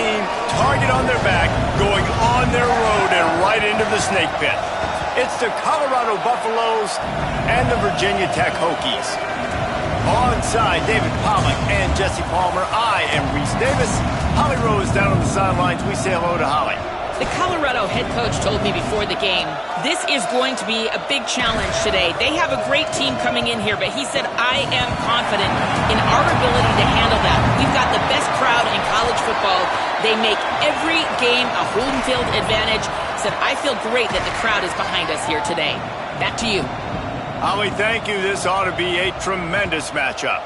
team, target on their back, going on their road and right into the snake pit. It's the Colorado Buffaloes and the Virginia Tech Hokies. Onside, David Pollock and Jesse Palmer. I am Reese Davis. Holly Rose down on the sidelines. We say hello to Holly. The Colorado head coach told me before the game, this is going to be a big challenge today. They have a great team coming in here, but he said, I am confident in our ability to handle that. We've got the best crowd in college football. They make every game a home field advantage. He said, I feel great that the crowd is behind us here today. Back to you. Holly, thank you. This ought to be a tremendous matchup.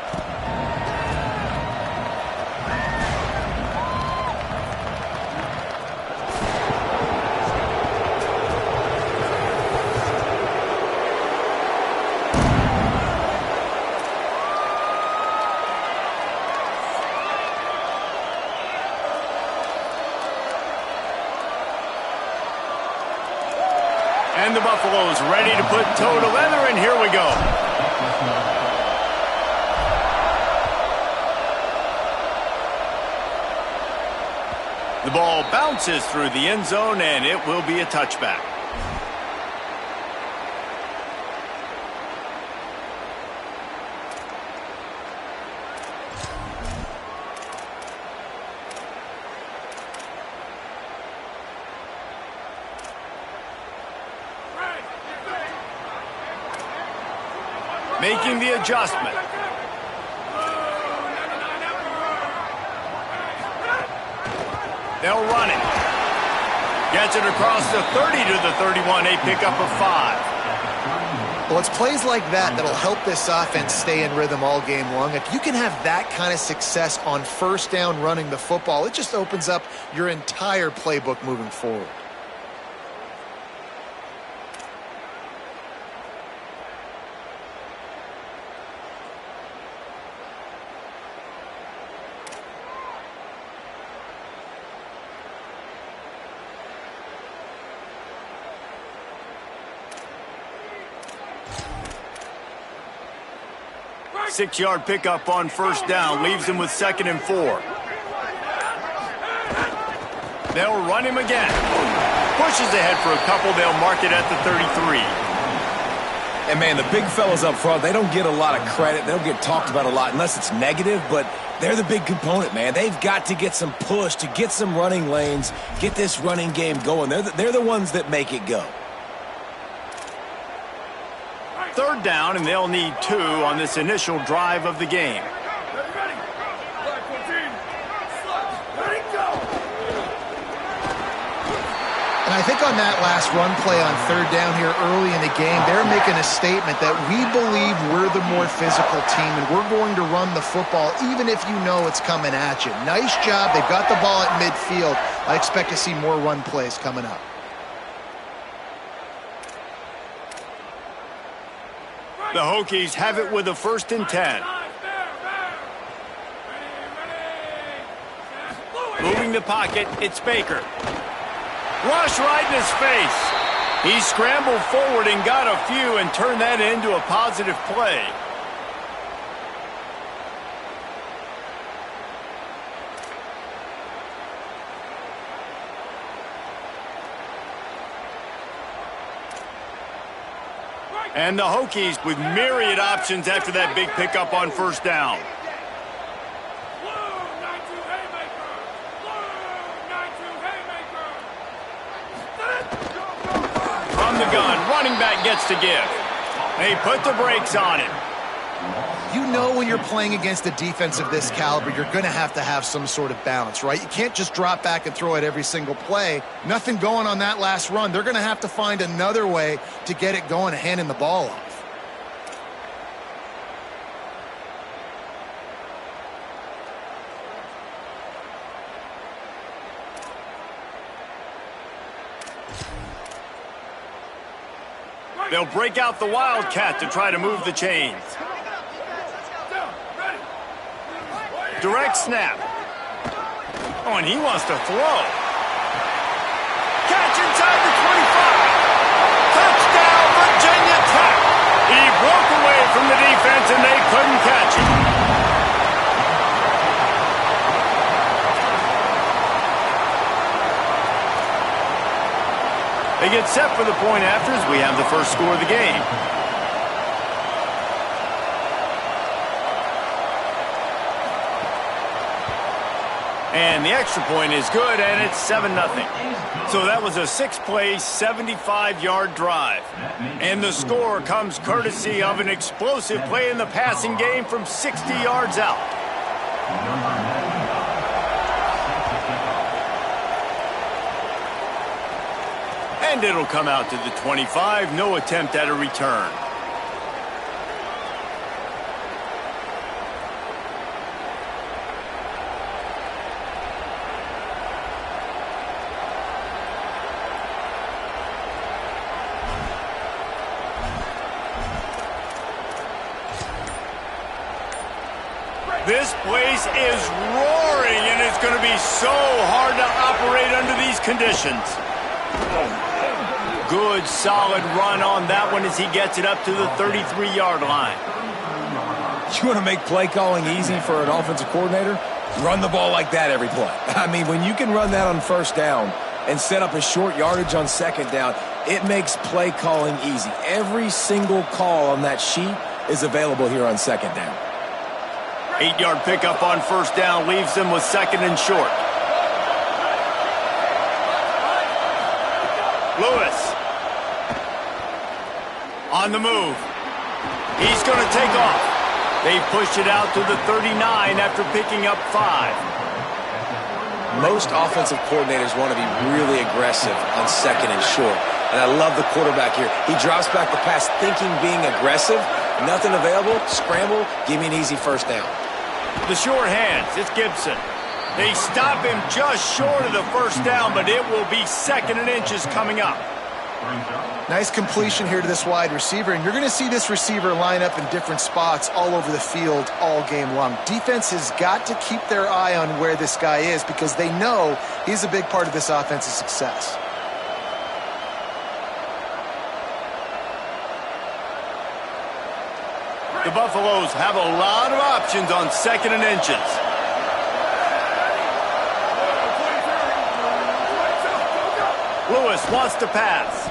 And the Buffaloes ready to put toe to leather, and here we go. The ball bounces through the end zone, and it will be a touchback. Making the adjustment. They'll run it. Gets it across the 30 to the 31, a pickup of 5. Well, it's plays like that that'll help this offense stay in rhythm all game long. If you can have that kind of success on first down running the football, it just opens up your entire playbook moving forward. Six-yard pickup on first down, leaves him with 2nd and 4. They'll run him again. Pushes ahead for a couple, they'll mark it at the 33. And, man, the big fellas up front, they don't get a lot of credit. They don't get talked about a lot unless it's negative, but they're the big component, man. They've got to get some push, to get some running lanes, get this running game going. They're the ones that make it go. 3rd down, and they'll need 2 on this initial drive of the game. And I think on that last run play on 3rd down here early in the game, they're making a statement that we believe we're the more physical team and we're going to run the football even if you know it's coming at you. Nice job. They've got the ball at midfield. I expect to see more run plays coming up. The Hokies have it with a 1st and 10. Moving the pocket, it's Baker. Rush right in his face. He scrambled forward and got a few and turned that into a positive play. And the Hokies with myriad options after that big pickup on first down. From the gun, running back gets to give. They put the brakes on him. You know when you're playing against a defense of this caliber, you're going to have some sort of balance, right? You can't just drop back and throw it every single play. Nothing going on that last run. They're going to have to find another way to get it going and handing the ball off. They'll break out the Wildcat to try to move the chains. Direct snap. Oh, and he wants to throw. Catch inside the 25. Touchdown, Virginia Tech. He broke away from the defense, and they couldn't catch him. They get set for the point after as we have the first score of the game. And the extra point is good, and it's 7-0. So that was a 6-play, 75-yard drive. And the score comes courtesy of an explosive play in the passing game from 60 yards out. And it'll come out to the 25. No attempt at a return. This place is roaring, and it's going to be so hard to operate under these conditions. Good, solid run on that one as he gets it up to the 33-yard line. You want to make play calling easy for an offensive coordinator? Run the ball like that every play. I mean, when you can run that on first down and set up a short yardage on second down, it makes play calling easy. Every single call on that sheet is available here on second down. 8-yard pickup on first down leaves them with second and short. Lewis on the move. He's going to take off. They pushed it out to the 39 after picking up 5. Most offensive coordinators want to be really aggressive on second and short. And I love the quarterback here. He drops back the pass thinking being aggressive. Nothing available. Scramble. Give me an easy first down. The short hands, it's Gibson. They stop him just short of the first down, but it will be second and inches coming up. Nice completion here to this wide receiver, and you're going to see this receiver line up in different spots all over the field all game long. Defense has got to keep their eye on where this guy is because they know he's a big part of this offense's success. The Buffaloes have a lot of options on second and inches. Lewis wants to pass.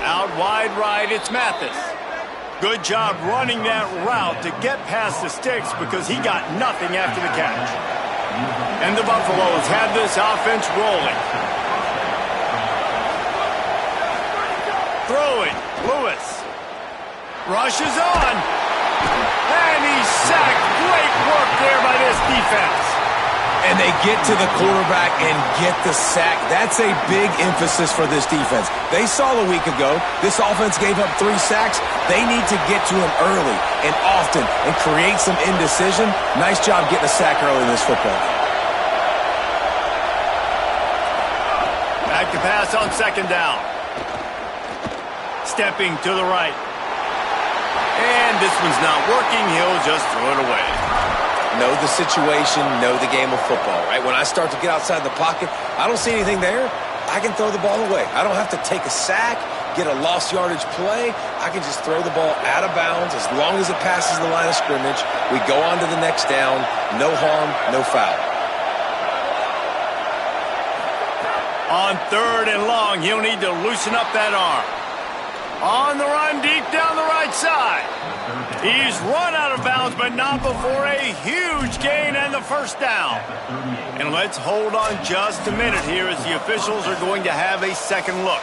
Out wide right, it's Mathis. Good job running that route to get past the sticks because he got nothing after the catch. And the Buffaloes have this offense rolling. Throwing, Lewis. Rushes on, and he's sacked. Great work there by this defense. And they get to the quarterback and get the sack. That's a big emphasis for this defense. They saw a week ago, this offense gave up 3 sacks. They need to get to him early and often and create some indecision. Nice job getting a sack early in this football game. Back to pass on second down. Stepping to the right. And this one's not working. He'll just throw it away. Know the situation, know the game of football, right? When I start to get outside the pocket, I don't see anything there. I can throw the ball away. I don't have to take a sack, get a lost yardage play. I can just throw the ball out of bounds as long as it passes the line of scrimmage. We go on to the next down. No harm, no foul. On third and long, he'll need to loosen up that arm. On the run deep down the right side. He's run out of bounds, but not before a huge gain and the first down. And let's hold on just a minute here as the officials are going to have a second look.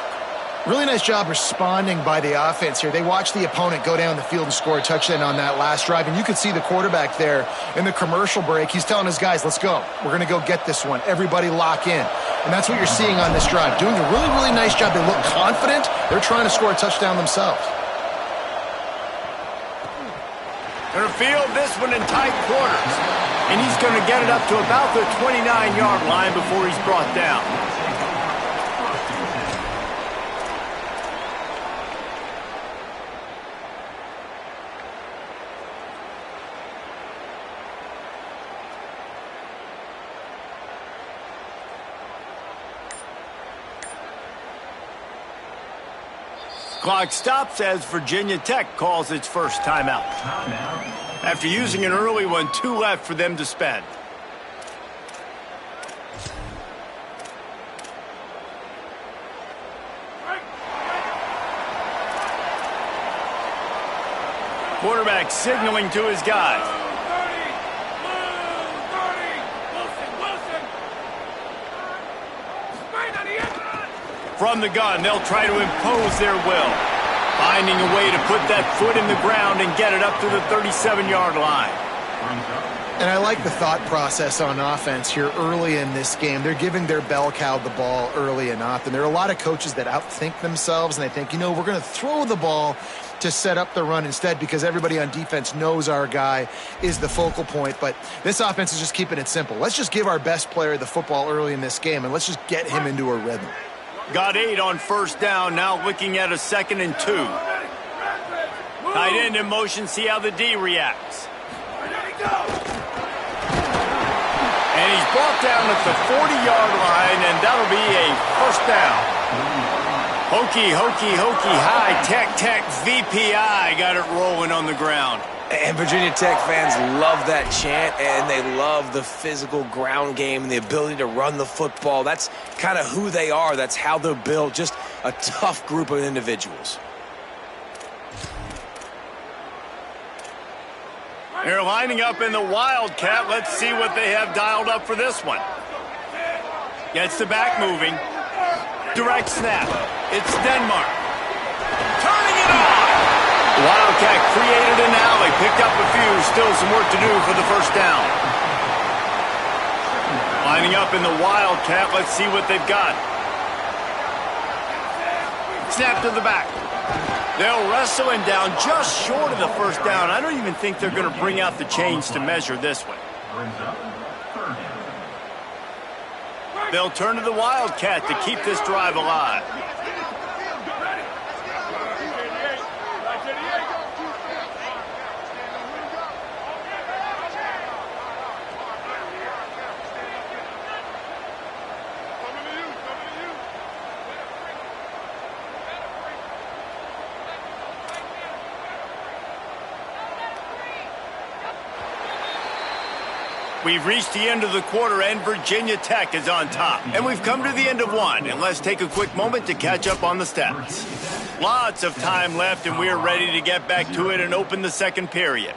Really nice job responding by the offense here. They watched the opponent go down the field and score a touchdown on that last drive, and you could see the quarterback there in the commercial break. He's telling his guys, let's go. We're going to go get this one. Everybody lock in. And that's what you're seeing on this drive. Doing a really, really nice job. They look confident. They're trying to score a touchdown themselves. They're going to field this one in tight quarters. And he's going to get it up to about the 29-yard line before he's brought down. Clock stops as Virginia Tech calls its first timeout. After using an early one, 2 left for them to spend. Quarterback signaling to his guys. From the gun, they'll try to impose their will, finding a way to put that foot in the ground and get it up to the 37-yard line. And I like the thought process on offense here early in this game. They're giving their bell cow the ball early and often. There are a lot of coaches that outthink themselves, and they think, we're going to throw the ball to set up the run instead because everybody on defense knows our guy is the focal point. But this offense is just keeping it simple. Let's just give our best player the football early in this game, and let's just get him into a rhythm. Got 8 on first down, now looking at a 2nd and 2. Tight end in motion, see how the D reacts. And he's brought down at the 40-yard line, and that'll be a first down. Hokey, high-tech, VPI got it rolling on the ground. And Virginia Tech fans love that chant, and they love the physical ground game and the ability to run the football. That's kind of who they are. That's how they're built. Just a tough group of individuals. They're lining up in the Wildcat. Let's see what they have dialed up for this one. Gets the back moving. Direct snap. It's Denmark. Turning it on. Wildcat created an alley. Picked up a few. Still some work to do for the first down. Lining up in the Wildcat. Let's see what they've got. Snap to the back. They'll wrestle him down just short of the first down. I don't even think they're going to bring out the chains to measure this one. They'll turn to the Wildcat to keep this drive alive. We've reached the end of the quarter, and Virginia Tech is on top. And we've come to the end of one, and let's take a quick moment to catch up on the stats. Lots of time left, and we're ready to get back to it and open the second period.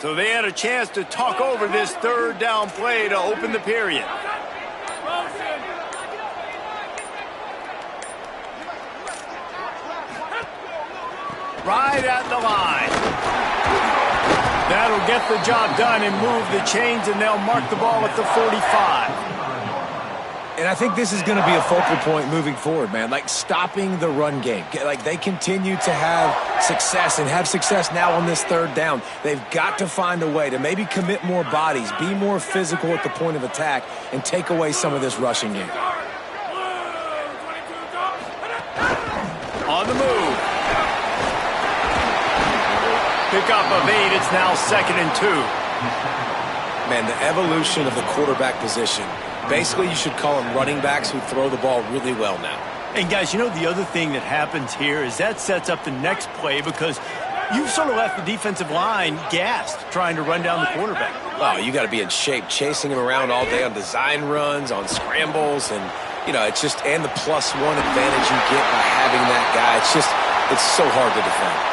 So they had a chance to talk over this third down play to open the period. Right at the line. That'll get the job done and move the chains, and they'll mark the ball at the 45. And I think this is going to be a focal point moving forward, man. Like stopping the run game. Like they continue to have success and have success now on this third down. They've got to find a way to maybe commit more bodies, be more physical at the point of attack, and take away some of this rushing game. On the move. Pickup of 8. It's now 2nd and 2. Man, the evolution of the quarterback position. Basically, you should call them running backs who throw the ball really well now. And guys, the other thing that happens here is that sets up the next play because you've sort of left the defensive line gassed trying to run down the quarterback. Oh, you got to be in shape, chasing him around all day on design runs, on scrambles, and, it's just, and the +1 advantage you get by having that guy. It's so hard to defend.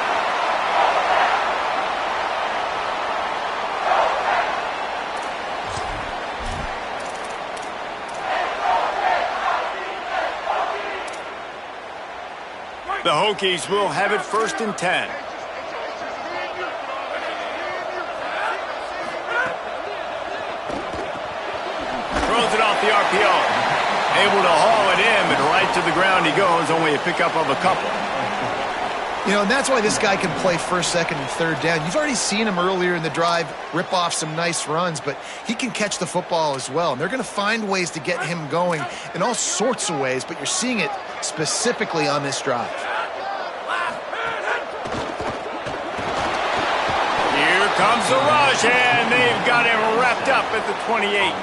The Hokies will have it 1st and 10. Throws it off the RPO. Able to haul it in, but right to the ground he goes. Only a pickup of a couple. And that's why this guy can play 1st, 2nd, and 3rd down. You've already seen him earlier in the drive rip off some nice runs, but he can catch the football as well. And they're going to find ways to get him going in all sorts of ways, but you're seeing it specifically on this drive. Here comes the rush, and they've got him wrapped up at the 28.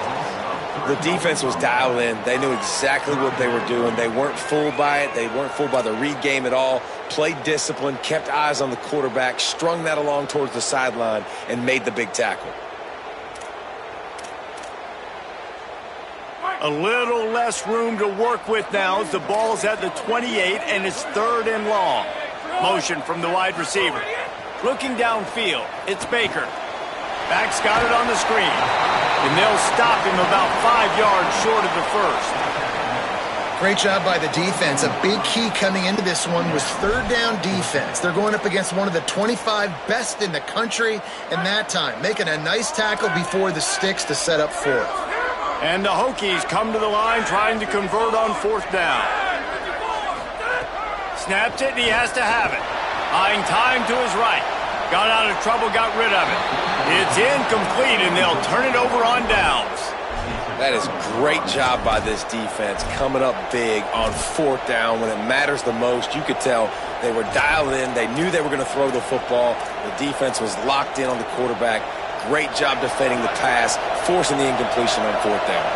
The defense was dialed in. They knew exactly what they were doing. They weren't fooled by it. They weren't fooled by the read game at all. Played discipline, kept eyes on the quarterback, strung that along towards the sideline, and made the big tackle. A little less room to work with now as the ball's at the 28 and it's 3rd and long. Motion from the wide receiver. Looking downfield, it's Baker. Back's got it on the screen. And they'll stop him about 5 yards short of the first. Great job by the defense. A big key coming into this one was 3rd down defense. They're going up against one of the 25 best in the country in that time, making a nice tackle before the sticks to set up 4th. And the Hokies come to the line trying to convert on 4th down. Snaps it, and he has to have it. Buying time to his right. Got out of trouble, got rid of it. It's incomplete, and they'll turn it over on downs. That is great job by this defense, coming up big on 4th down when it matters the most. You could tell they were dialed in. They knew they were going to throw the football. The defense was locked in on the quarterback. Great job defending the pass, forcing the incompletion on 4th down.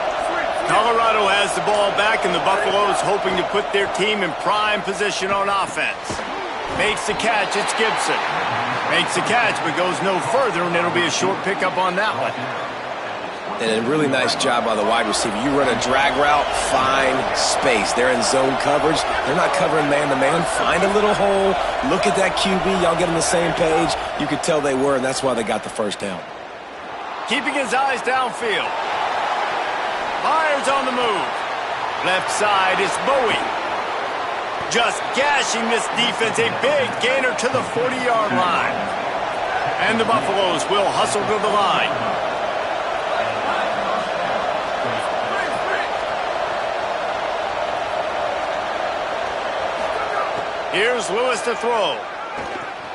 Colorado has the ball back, and the Buffaloes hoping to put their team in prime position on offense. Makes the catch, it's Gibson. Makes the catch, but goes no further, and it'll be a short pickup on that one. And a really nice job by the wide receiver. You run a drag route, find space. They're in zone coverage. They're not covering man-to-man. Find a little hole. Look at that QB. Y'all get on the same page. You could tell they were, and that's why they got the first down. Keeping his eyes downfield. Myers on the move. Left side is Bowie. Just gashing this defense. A big gainer to the 40-yard line. And the Buffaloes will hustle to the line. Here's Lewis to throw.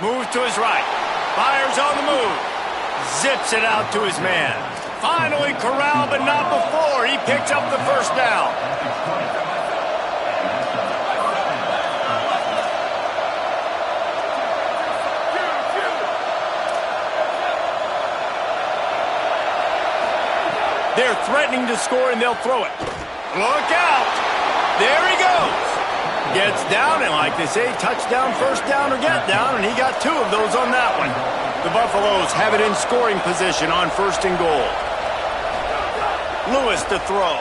Moves to his right. Myers on the move. Zips it out to his man. Finally corralled, but not before. He picks up the first down. They're threatening to score, and they'll throw it. Look out. There he goes. Gets down, and like they say, touchdown, first down, or get down, and he got 2 of those on that one. The Buffaloes have it in scoring position on 1st and goal. Lewis to throw.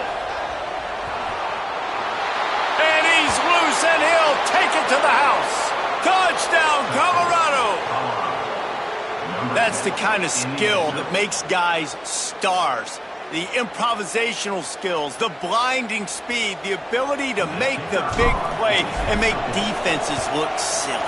And he's loose, and he'll take it to the house. Touchdown, Colorado! That's the kind of skill that makes guys stars. The improvisational skills, the blinding speed, the ability to make the big play and make defenses look silly.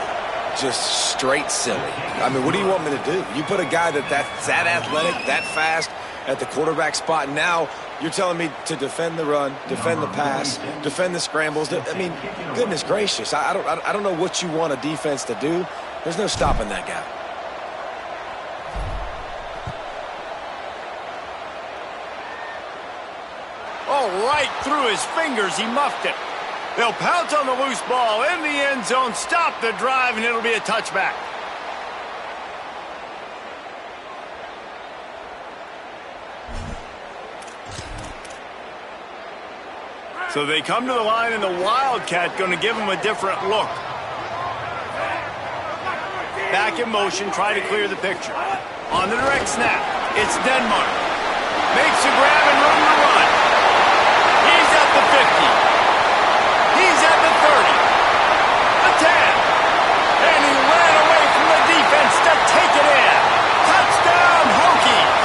Just straight silly. I mean, what do you want me to do? You put a guy that's that athletic, that fast at the quarterback spot. Now you're telling me to defend the run, defend the pass, defend the scrambles. I mean, goodness gracious. I don't know what you want a defense to do. There's no stopping that guy. Oh, right through his fingers, he muffed it. They'll pounce on the loose ball in the end zone, stop the drive, and it'll be a touchback. So they come to the line, and the Wildcat going to give them a different look. Back in motion, try to clear the picture. On the direct snap, it's Denmark. Makes a grab and room to run. He's at the 50. He's at the 30. The 10. And he ran away from the defense to take it in. Touchdown, Hokies.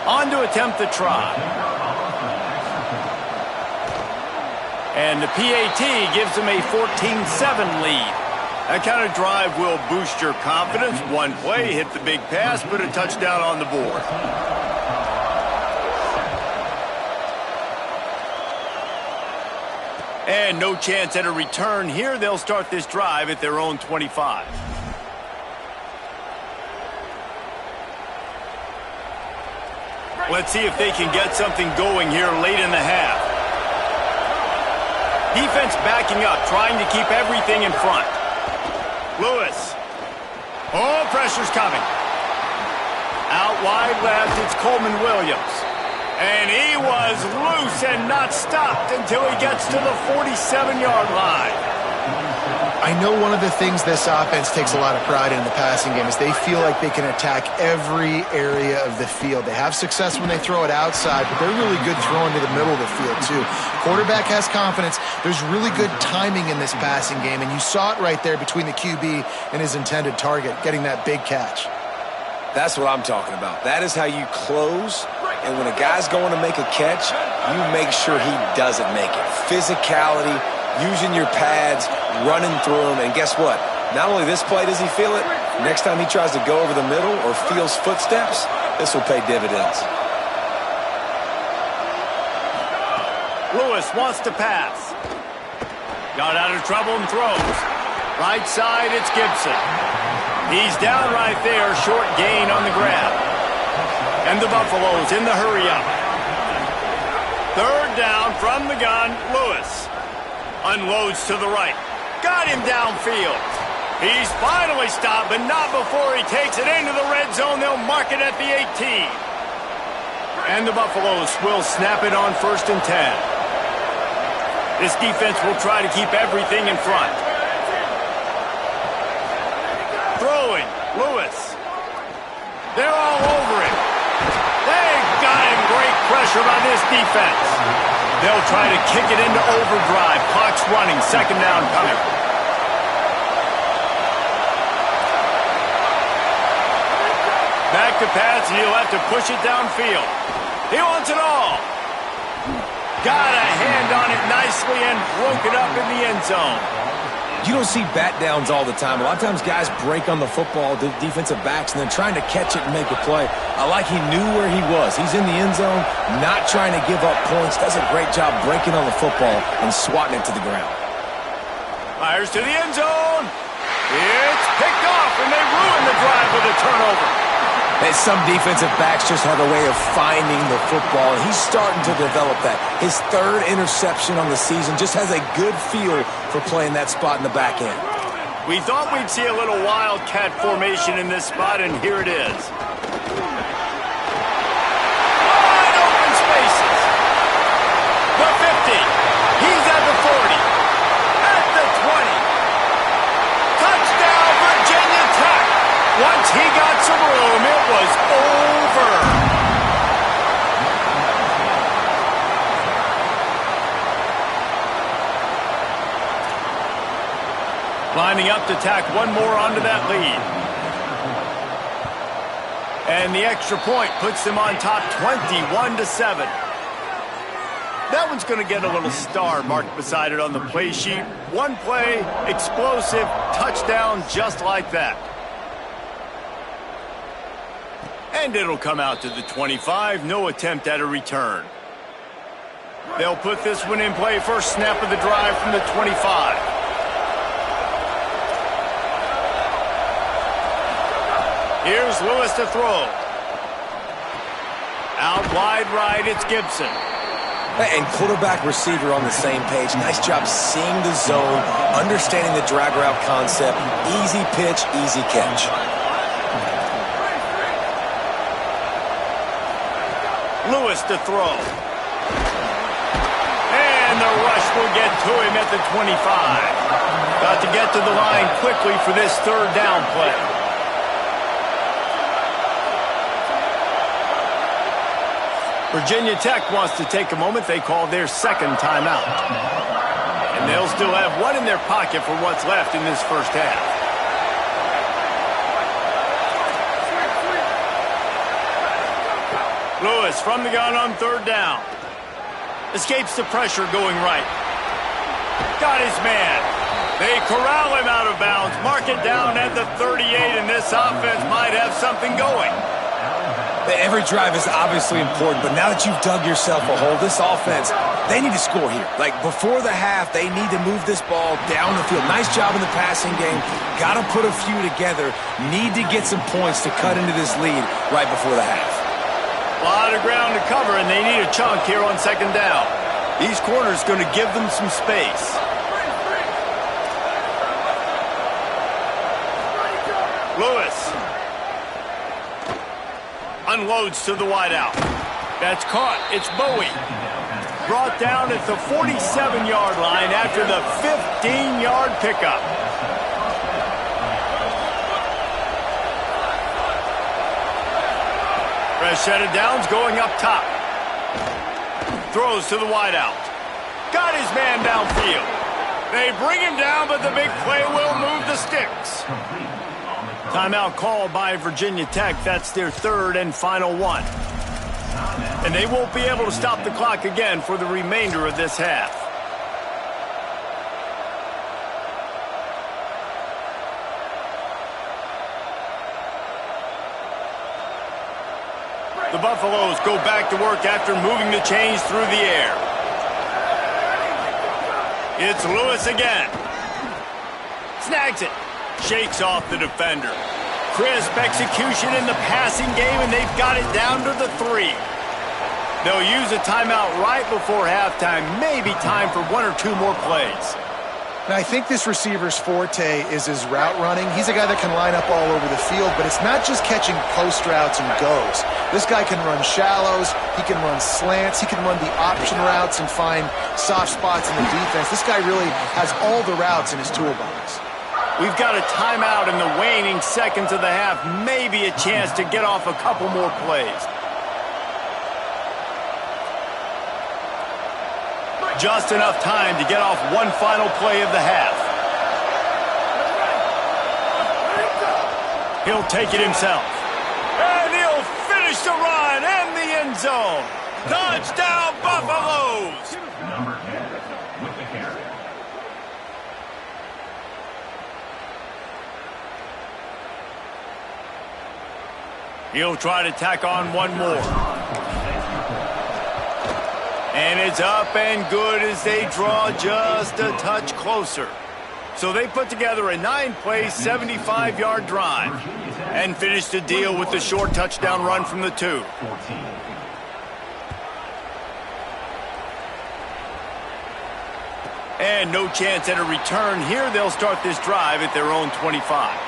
On to attempt the try. And the PAT gives them a 14-7 lead. That kind of drive will boost your confidence. One play, hit the big pass, put a touchdown on the board. And no chance at a return here. They'll start this drive at their own 25. Let's see if they can get something going here late in the half. Defense backing up, trying to keep everything in front. Lewis. Oh, pressure's coming. Out wide left, it's Coleman Williams. And he was loose and not stopped until he gets to the 47-yard line. I know one of the things this offense takes a lot of pride in the passing game is they feel like they can attack every area of the field. They have success when they throw it outside, but they're really good throwing to the middle of the field too. Quarterback has confidence. There's really good timing in this passing game, and you saw it right there between the QB and his intended target, getting that big catch. That's what I'm talking about. That is how you close, and when a guy's going to make a catch, you make sure he doesn't make it. Physicality, using your pads, running through them, and guess what? Not only this play does he feel it, next time he tries to go over the middle or feels footsteps, this will pay dividends. Lewis wants to pass. Got out of trouble and throws. Right side, it's Gibson. He's down right there, short gain on the grab. And the Buffaloes in the hurry-up. Third down from the gun, Lewis. Unloads to the right. Got him downfield. He's finally stopped, but not before he takes it into the red zone. They'll mark it at the 18. And the Buffaloes will snap it on 1st and 10. This defense will try to keep everything in front. Throwing, Lewis. They're all over him. They've got him. Great pressure by this defense. They'll try to kick it into overdrive. Clock's running. 2nd down coming. Back to pass, and he'll have to push it downfield. He wants it all. Got a hand on it nicely and broke it up in the end zone. You don't see bat downs all the time. A lot of times guys break on the football, the defensive backs, and then trying to catch it and make a play. I like he knew where he was. He's in the end zone, not trying to give up points. Does a great job breaking on the football and swatting it to the ground. Fires to the end zone. It's picked off, and they ruin the drive with a turnover. And some defensive backs just have a way of finding the football, and he's starting to develop that. His 3rd interception on the season, just has a good feel for playing that spot in the back end. We thought we'd see a little wildcat formation in this spot, and here it is. Wide open spaces. The 50. He's at the 40. At the 20. Touchdown, Virginia Tech. Once he got some room, it was over. Lining up to tack one more onto that lead. And the extra point puts them on top 21-7. That one's going to get a little star marked beside it on the play sheet. One play, explosive, touchdown just like that. And it'll come out to the 25, no attempt at a return. They'll put this one in play, first snap of the drive from the 25. Here's Lewis to throw. Out wide right, it's Gibson. And quarterback receiver on the same page. Nice job seeing the zone, understanding the drag route concept. Easy pitch, easy catch. Lewis to throw. And the rush will get to him at the 25. Got to get to the line quickly for this 3rd down play. Virginia Tech wants to take a moment. They call their 2nd timeout. And they'll still have one in their pocket for what's left in this first half. Lewis from the gun on 3rd down. Escapes the pressure going right. Got his man. They corral him out of bounds. Mark it down at the 38, and this offense might have something going. Every drive is obviously important, but now that you've dug yourself a hole, this offense, they need to score here. Like, before the half, they need to move this ball down the field. Nice job in the passing game. Got to put a few together. Need to get some points to cut into this lead right before the half. A lot of ground to cover, and they need a chunk here on 2nd down. These corners going to give them some space. Lewis unloads to the wideout. That's caught. It's Bowie. Brought down at the 47-yard line after the 15-yard pickup. Fresh set of downs going up top. Throws to the wideout. Got his man downfield. They bring him down, but the big play will move the sticks. Timeout called by Virginia Tech. That's their third and final one. And they won't be able to stop the clock again for the remainder of this half. The Buffaloes go back to work after moving the chains through the air. It's Lewis again. Snags it. Shakes off the defender. Crisp execution in the passing game, and they've got it down to the 3. They'll use a timeout right before halftime. Maybe time for one or two more plays. And I think this receiver's forte is his route running. He's a guy that can line up all over the field, but it's not just catching post routes and goes. This guy can run shallows, he can run slants, he can run the option routes and find soft spots in the defense. This guy really has all the routes in his toolbox. We've got a timeout in the waning seconds of the half. Maybe a chance to get off a couple more plays. Just enough time to get off one final play of the half. He'll take it himself. And he'll finish the run in the end zone. Touchdown, Buffaloes! Number 10 with the carry. He'll try to tack on one more. And it's up and good as they draw just a touch closer. So they put together a 9-play, 75-yard drive and finish the deal with the short touchdown run from the 2. And no chance at a return here. They'll start this drive at their own 25.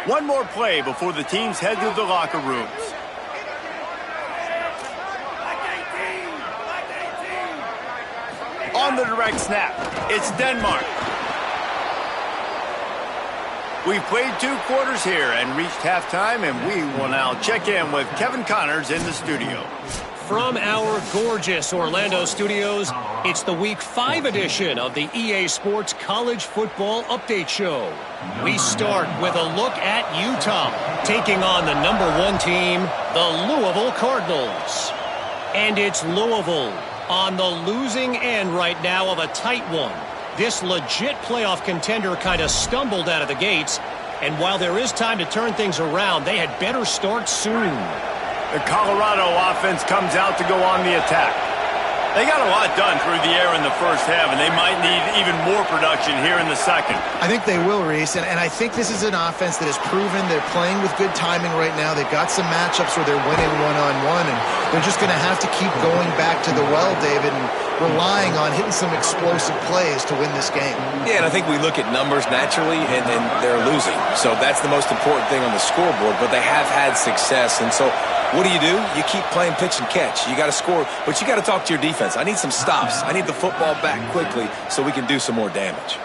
One more play before the teams head to the locker rooms. On the direct snap, it's Denmark. We've played 2 quarters here and reached halftime, and we will now check in with Kevin Connors in the studio. From our gorgeous Orlando studios, it's the Week 5 edition of the EA Sports College Football Update Show. We start with a look at Utah, taking on the number 1 team, the Louisville Cardinals. And it's Louisville on the losing end right now of a tight one. This legit playoff contender kind of stumbled out of the gates, and while there is time to turn things around, they had better start soon. The Colorado offense comes out to go on the attack. They got a lot done through the air in the first half, and they might need even more production here in the second. I think they will, Reese, and I think this is an offense that has proven they're playing with good timing right now. They've got some matchups where they're winning one-on-one, and they're just going to have to keep going back to the well, David, and relying on hitting some explosive plays to win this game. Yeah, and I think we look at numbers naturally, and they're losing. So that's the most important thing on the scoreboard, but they have had success, and so what do? You keep playing pitch and catch. You got to score, but you got to talk to your defense. I need some stops. I need the football back quickly so we can do some more damage.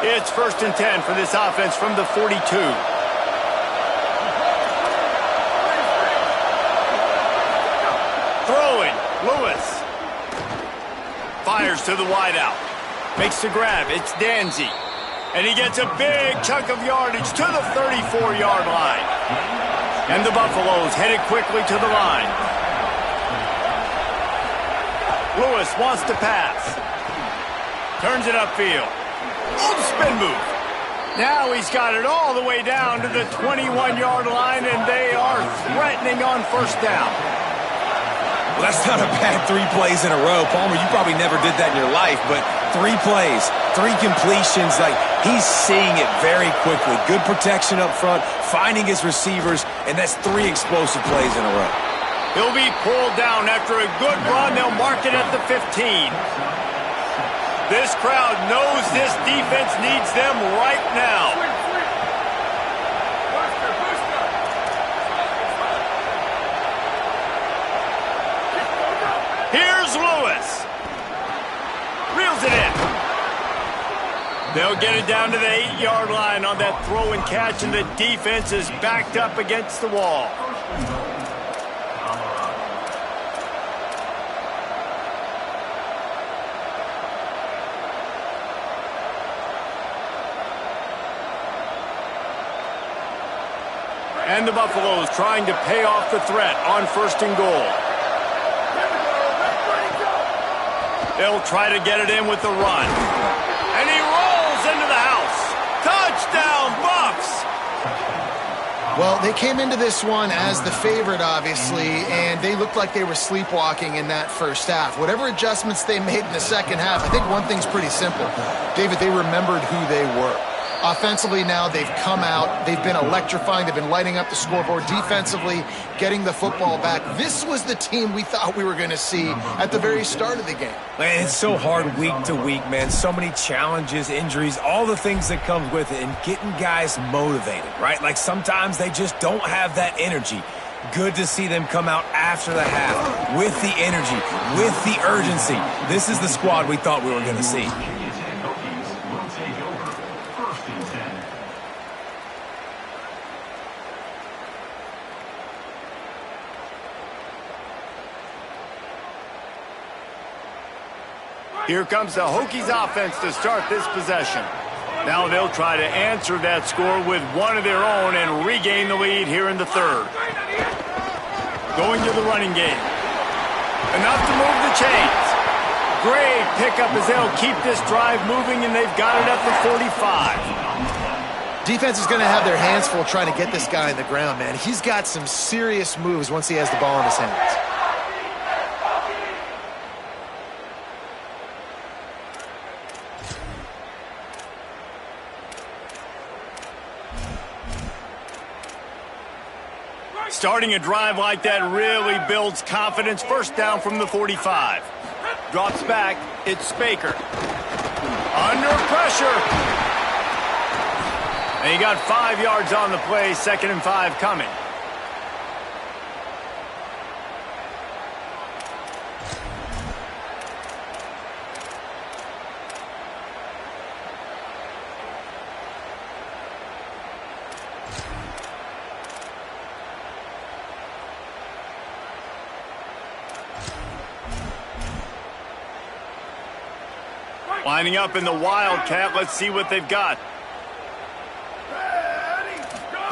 It's 1st and 10 for this offense from the 42. Throwing, Lewis. Fires to the wideout. Makes the grab. It's Danzy. And he gets a big chunk of yardage to the 34-yard line. And the Buffaloes headed quickly to the line. Lewis wants to pass. Turns it upfield. Spin move. Now he's got it all the way down to the 21-yard line, and they are threatening on 1st down. Well, that's not a bad 3 plays in a row. Palmer, you probably never did that in your life, but 3 plays, 3 completions. Like, he's seeing it very quickly. Good protection up front, finding his receivers, and that's 3 explosive plays in a row. He'll be pulled down after a good run. They'll mark it at the 15. This crowd knows this defense needs them right now. Here's Lewis. Reels it in. They'll get it down to the 8-yard line on that throw and catch, and the defense is backed up against the wall. And the Buffaloes trying to pay off the threat on 1st and goal. They'll try to get it in with the run. And he rolls into the house. Touchdown, Buffs! Well, they came into this one as the favorite, obviously, and they looked like they were sleepwalking in that first half. Whatever adjustments they made in the second half, I think one thing's pretty simple. David, they remembered who they were. Offensively now, they've come out. They've been electrifying. They've been lighting up the scoreboard. Defensively, getting the football back. This was the team we thought we were going to see at the very start of the game. Man, it's so hard week to week, man. So many challenges, injuries, all the things that comes with it, and getting guys motivated, right? Like sometimes they just don't have that energy. Good to see them come out after the half with the energy, with the urgency. This is the squad we thought we were going to see. Here comes the Hokies offense to start this possession. Now they'll try to answer that score with one of their own and regain the lead here in the 3rd. Going to the running game. Enough to move the chains. Great pickup as they'll keep this drive moving, and they've got it at the 45. Defense is going to have their hands full trying to get this guy in the ground, man. He's got some serious moves once he has the ball in his hands. Starting a drive like that really builds confidence. 1st down from the 45. Drops back. It's Spaker. Under pressure. And he got 5 yards on the play. 2nd and 5 coming. Lining up in the Wildcat. Let's see what they've got.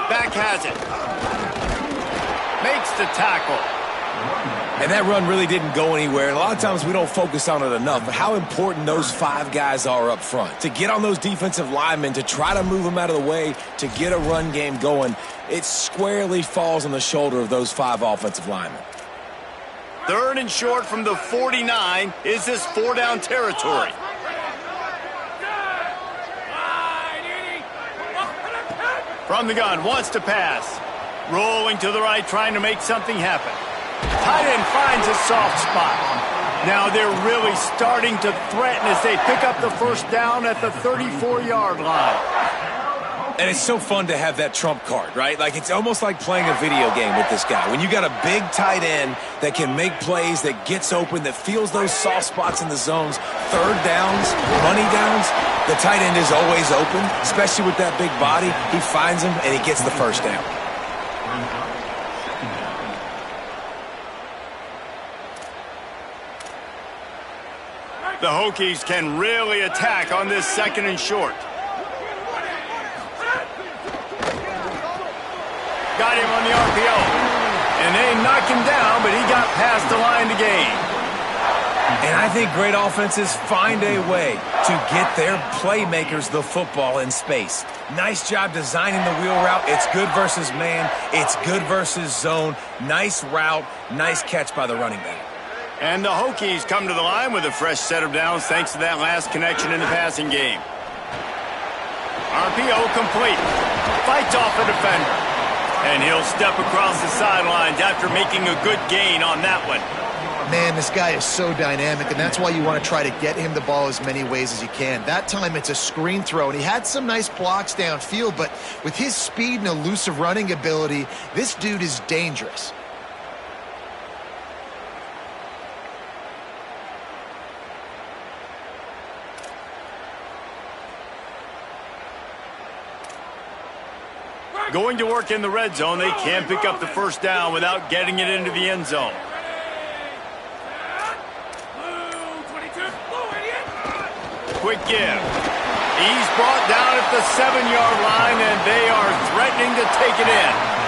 Back has it. Makes the tackle. And that run really didn't go anywhere. And a lot of times we don't focus on it enough, but how important those 5 guys are up front. To get on those defensive linemen, to try to move them out of the way, to get a run game going, it squarely falls on the shoulder of those 5 offensive linemen. 3rd and short from the 49. Is this 4-down territory? From the gun, wants to pass. Rolling to the right, trying to make something happen. Tight end finds a soft spot. Now they're really starting to threaten as they pick up the 1st down at the 34-yard line. And it's so fun to have that trump card, right? Like, it's almost like playing a video game with this guy. When you got a big tight end that can make plays, that gets open, that feels those soft spots in the zones, 3rd downs, money downs, the tight end is always open, especially with that big body. He finds him, and he gets the 1st down. The Hokies can really attack on this 2nd and short. Got him on the RPO. And they knock him down, but he got past the line to gain. And I think great offenses find a way to get their playmakers the football in space. Nice job designing the wheel route. It's good versus man. It's good versus zone. Nice route. Nice catch by the running back. And the Hokies come to the line with a fresh set of downs thanks to that last connection in the passing game. RPO complete. Fights off a defender. And he'll step across the sidelines after making a good gain on that one. Man, this guy is so dynamic, and that's why you want to try to get him the ball as many ways as you can. That time it's a screen throw, and he had some nice blocks downfield, but with his speed and elusive running ability, this dude is dangerous. Going to work in the red zone, they can't pick up the first down without getting it into the end zone. Quick give. He's brought down at the 7-yard line, and they are threatening to take it in.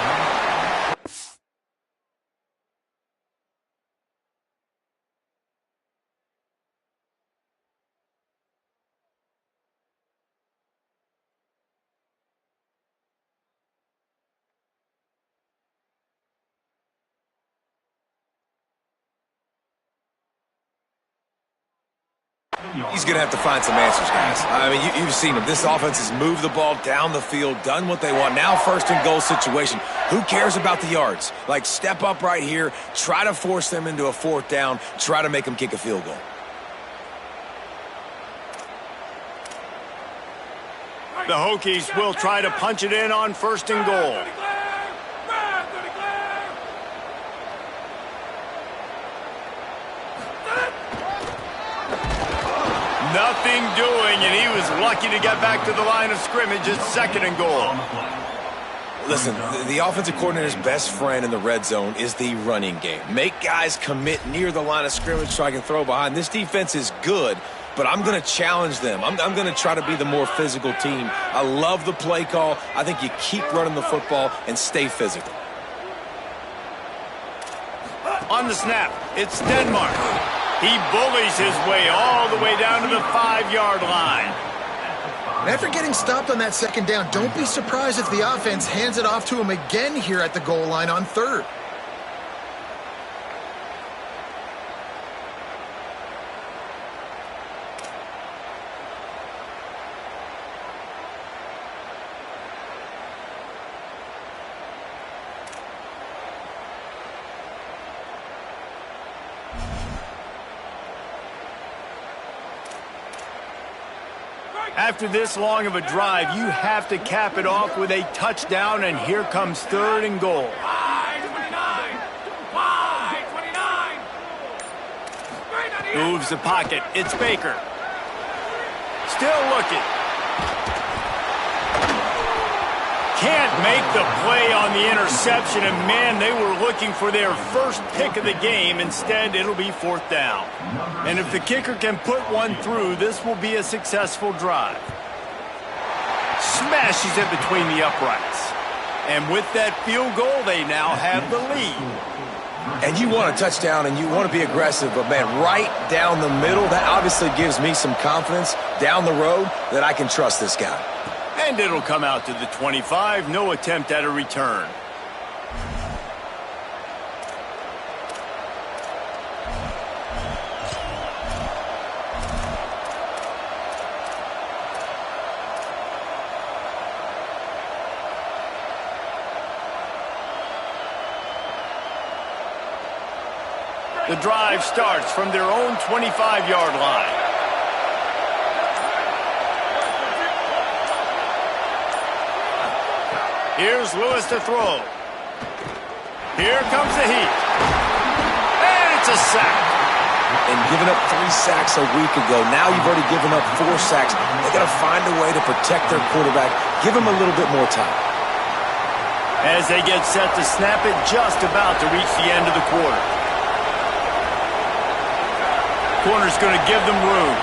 He's going to have to find some answers, guys. I mean, you've seen him. This offense has moved the ball down the field, done what they want. Now first and goal situation. Who cares about the yards? Like, step up right here, try to force them into a fourth down, try to make them kick a field goal. The Hokies will try to punch it in on first and goal. Nothing doing, and he was lucky to get back to the line of scrimmage at second and goal. Listen, the offensive coordinator's best friend in the red zone is the running game. Make guys commit near the line of scrimmage so I can throw behind. This defense is good, but I'm going to challenge them. I'm going to try to be the more physical team. I love the play call. I think you keep running the football and stay physical. On the snap, it's Denmark. He bullies his way all the way down to the 5-yard line. After getting stopped on that second down, don't be surprised if the offense hands it off to him again here at the goal line on third. After this long of a drive, you have to cap it off with a touchdown, and here comes third and goal. Moves the pocket. It's Baker. Still looking. Can't make the play on the interception, and man, they were looking for their first pick of the game. Instead, it'll be fourth down. And if the kicker can put one through, this will be a successful drive. Smashes it between the uprights. And with that field goal, they now have the lead. And you want a touchdown and you want to be aggressive, but man, right down the middle, that obviously gives me some confidence down the road that I can trust this guy. And it'll come out to the 25. No attempt at a return. The drive starts from their own 25-yard line. Here's Lewis to throw. Here comes the heat. And it's a sack. And giving up 3 sacks a week ago, now you've already given up 4 sacks. They got to find a way to protect their quarterback. Give him a little bit more time. As they get set to snap it, just about to reach the end of the quarter. Corner's going to give them room.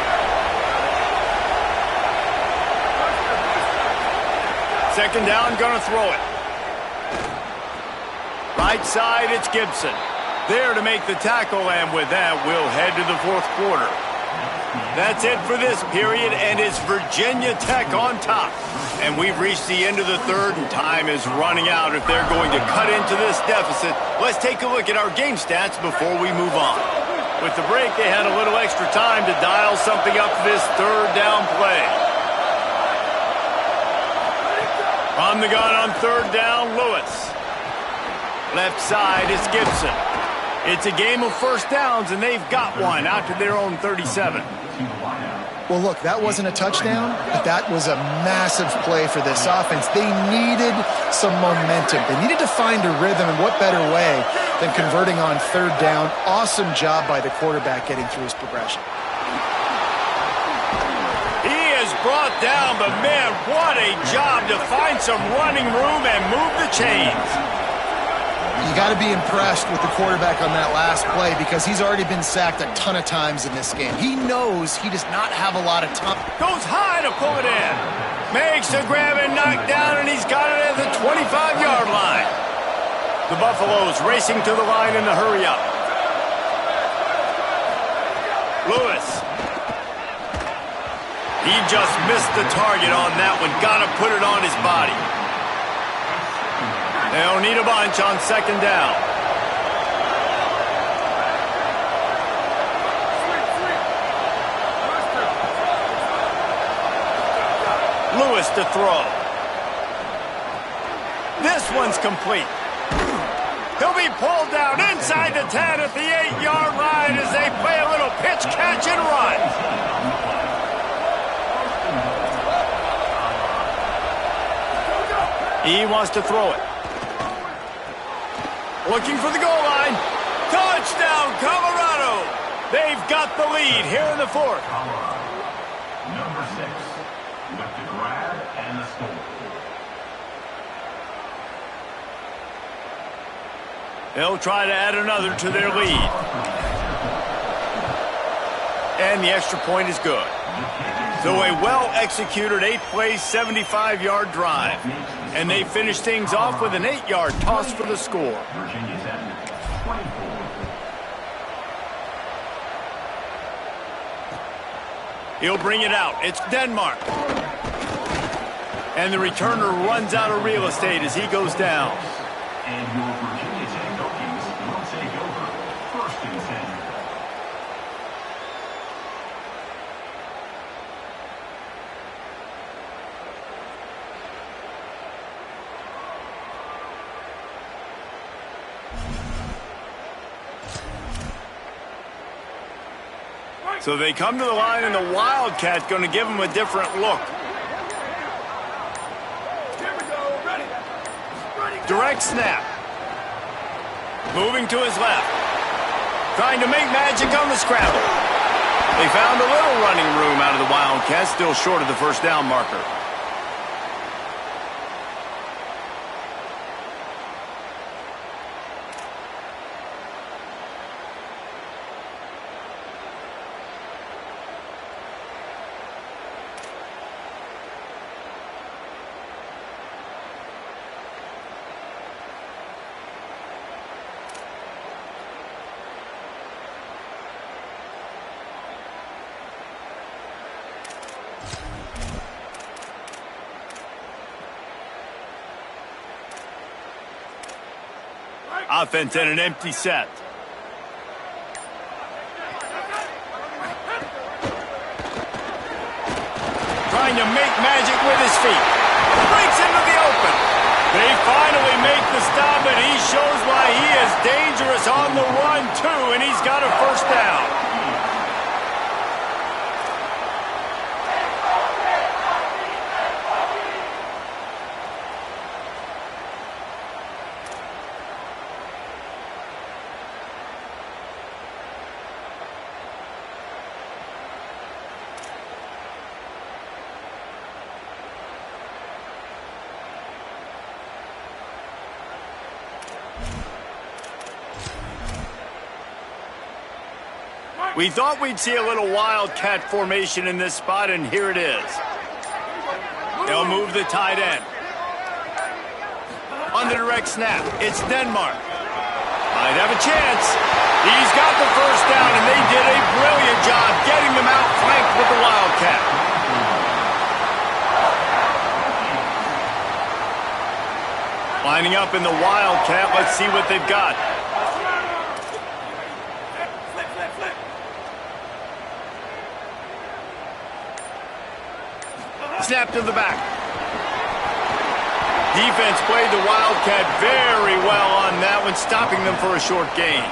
Second down, going to throw it. Right side, it's Gibson. There to make the tackle, and with that, we'll head to the fourth quarter. That's it for this period, and it's Virginia Tech on top. And we've reached the end of the third, and time is running out if they're going to cut into this deficit. Let's take a look at our game stats before we move on. With the break, they had a little extra time to dial something up for this third down play. On the gun on third down, Lewis. Left side, it's Gibson. It's a game of first downs, and they've got one out to their own 37. Well, look, that wasn't a touchdown, but that was a massive play for this offense. They needed some momentum. They needed to find a rhythm, and what better way than converting on third down. Awesome job by the quarterback getting through his progression. He is brought down, but man, what a job to find some running room and move the chains. You got to be impressed with the quarterback on that last play because he's already been sacked a ton of times in this game. He knows he does not have a lot of time. Goes high to pull it in. Makes the grab and knock down, and he's got it at the 25-yard line. The Buffaloes racing to the line in the hurry up. Lewis. He just missed the target on that one. Got to put it on his body. They'll need a bunch on second down. Lewis to throw. This one's complete. He'll be pulled down inside the 10 at the 8-yard line as they play a little pitch, catch, and run. He wants to throw it. Looking for the goal line. Touchdown, Colorado. They've got the lead here in the fourth. Number 6 with the grab and the score. They'll try to add another to their lead. And the extra point is good. So a well-executed 8-play, 75-yard drive. And they finish things off with an 8-yard toss for the score. Virginia's at 24. He'll bring it out. It's Denmark. And the returner runs out of real estate as he goes down. And your Virginia Tech Hokies will take over 1st and 10. So they come to the line, and the Wildcat going to give them a different look. Direct snap. Moving to his left. Trying to make magic on the scramble. They found a little running room out of the Wildcats, still short of the first down marker. Offense in an empty set. Trying to make magic with his feet. Breaks into the open. They finally make the stop, and he shows why he is dangerous on the run, too, and he's got a first down. We thought we'd see a little Wildcat formation in this spot, and here it is. They'll move the tight end. On the direct snap, it's Denmark. Might have a chance. He's got the first down, and they did a brilliant job getting them out flanked with the Wildcat. Lining up in the Wildcat, let's see what they've got. Snap to the back. Defense played the Wildcat very well on that one, stopping them for a short gain.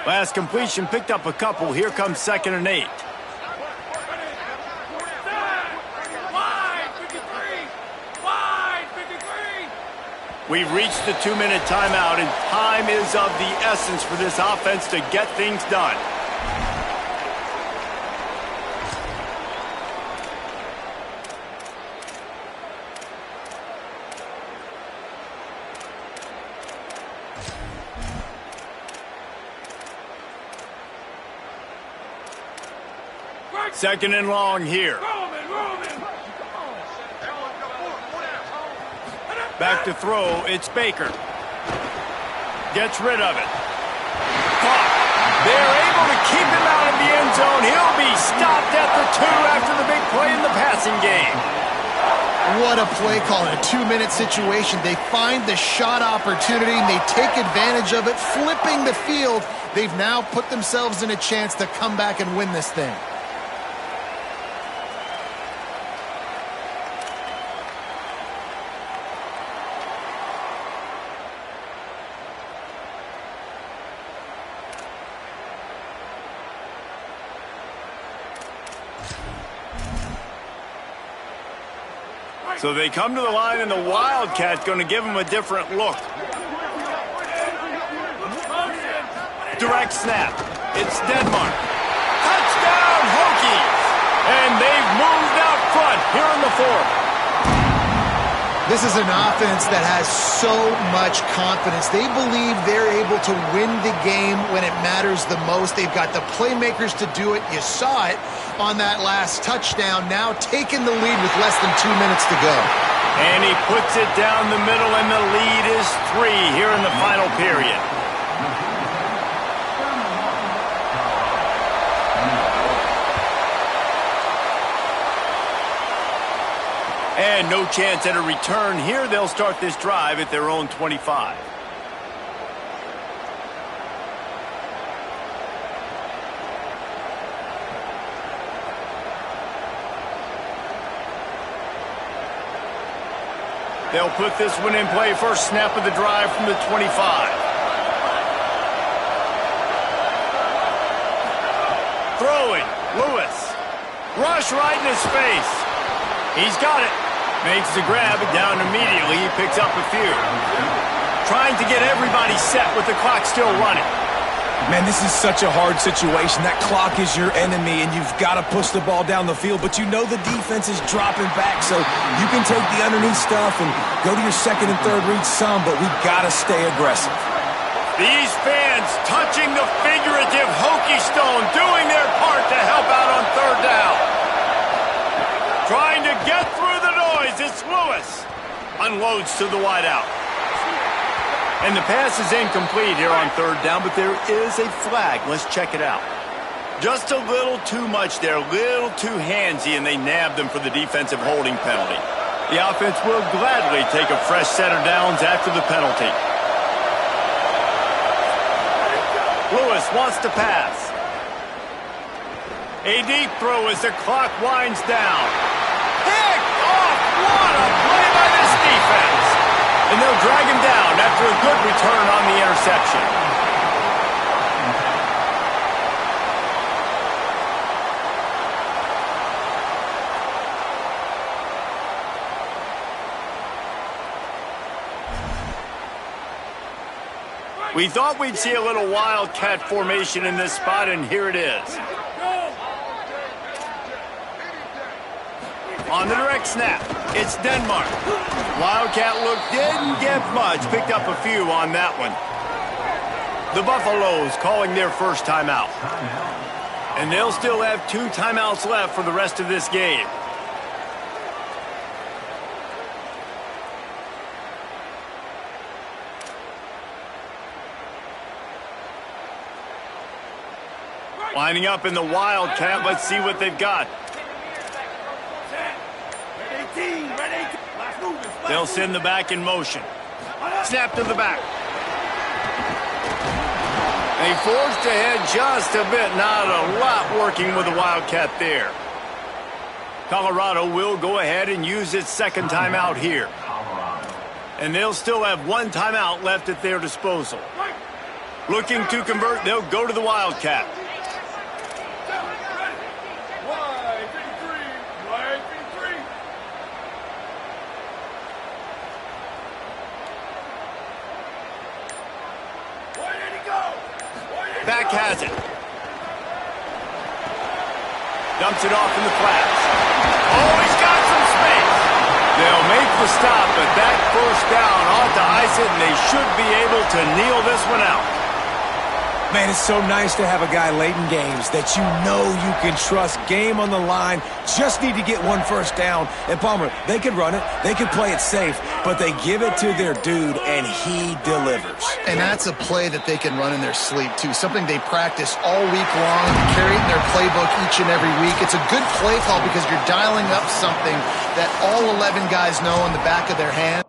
Last completion picked up a couple. Here comes 2nd and 8. We've reached the 2-minute timeout, and time is of the essence for this offense to get things done. Second and long here. Back to throw, it's Baker. Gets rid of it. Caught. They're able to keep him out of the end zone. He'll be stopped at the 2 after the big play in the passing game. What a play call in a 2-minute situation. They find the shot opportunity, and they take advantage of it, flipping the field. They've now put themselves in a chance to come back and win this thing. So they come to the line, and the Wildcat going to give them a different look. Direct snap. It's Denmark. Touchdown, Hokies! And they've moved out front here in the 4th. This is an offense that has so much confidence. They believe they're able to win the game when it matters the most. They've got the playmakers to do it. You saw it on that last touchdown, now taking the lead with less than 2 minutes to go. And he puts it down the middle, and the lead is 3 here in the final period. And no chance at a return here. They'll start this drive at their own 25. They'll put this one in play. First snap of the drive from the 25. Throwing. Lewis. Rush right in his face. He's got it. Makes the grab, down immediately. He picks up a few. Trying to get everybody set with the clock still running. Man, this is such a hard situation. That clock is your enemy, and you've got to push the ball down the field. But you know the defense is dropping back, so you can take the underneath stuff and go to your 2nd and 3rd read some, but we've got to stay aggressive. These fans touching the figurative Hokie stone, doing their part to help out on 3rd down. Trying to get through the noise, it's Lewis. Unloads to the wideout. And the pass is incomplete here on 3rd down, but there is a flag. Let's check it out. Just a little too much there, a little too handsy, and they nabbed them for the defensive holding penalty. The offense will gladly take a fresh set of downs after the penalty. Lewis wants to pass. A deep throw as the clock winds down. Picked off! What a play by this defense! And they'll drag him down after a good return on the interception. We thought we'd see a little Wildcat formation in this spot, and here it is. On the direct snap, it's Denmark. Wildcat look didn't get much, picked up a few on that one. The Buffaloes calling their first timeout. And they'll still have 2 timeouts left for the rest of this game. Lining up in the Wildcat. Let's see what they've got. They'll send the back in motion. Snap to the back. They forged ahead just a bit. Not a lot working with the Wildcat there. Colorado will go ahead and use its second timeout here. And they'll still have one timeout left at their disposal. Looking to convert, they'll go to the Wildcat. Back has it. Dumps it off in the flats. Oh, he's got some space. They'll make the stop, but that first down ought to ice it, and they should be able to kneel this one out. Man, it's so nice to have a guy late in games that you know you can trust. Game on the line. Just need to get one first down. And Palmer, they could run it. They could play it safe. But they give it to their dude, and he delivers. And that's a play that they can run in their sleep, too. Something they practice all week long, carry it in their playbook each and every week. It's a good play call because you're dialing up something that all 11 guys know in the back of their hand.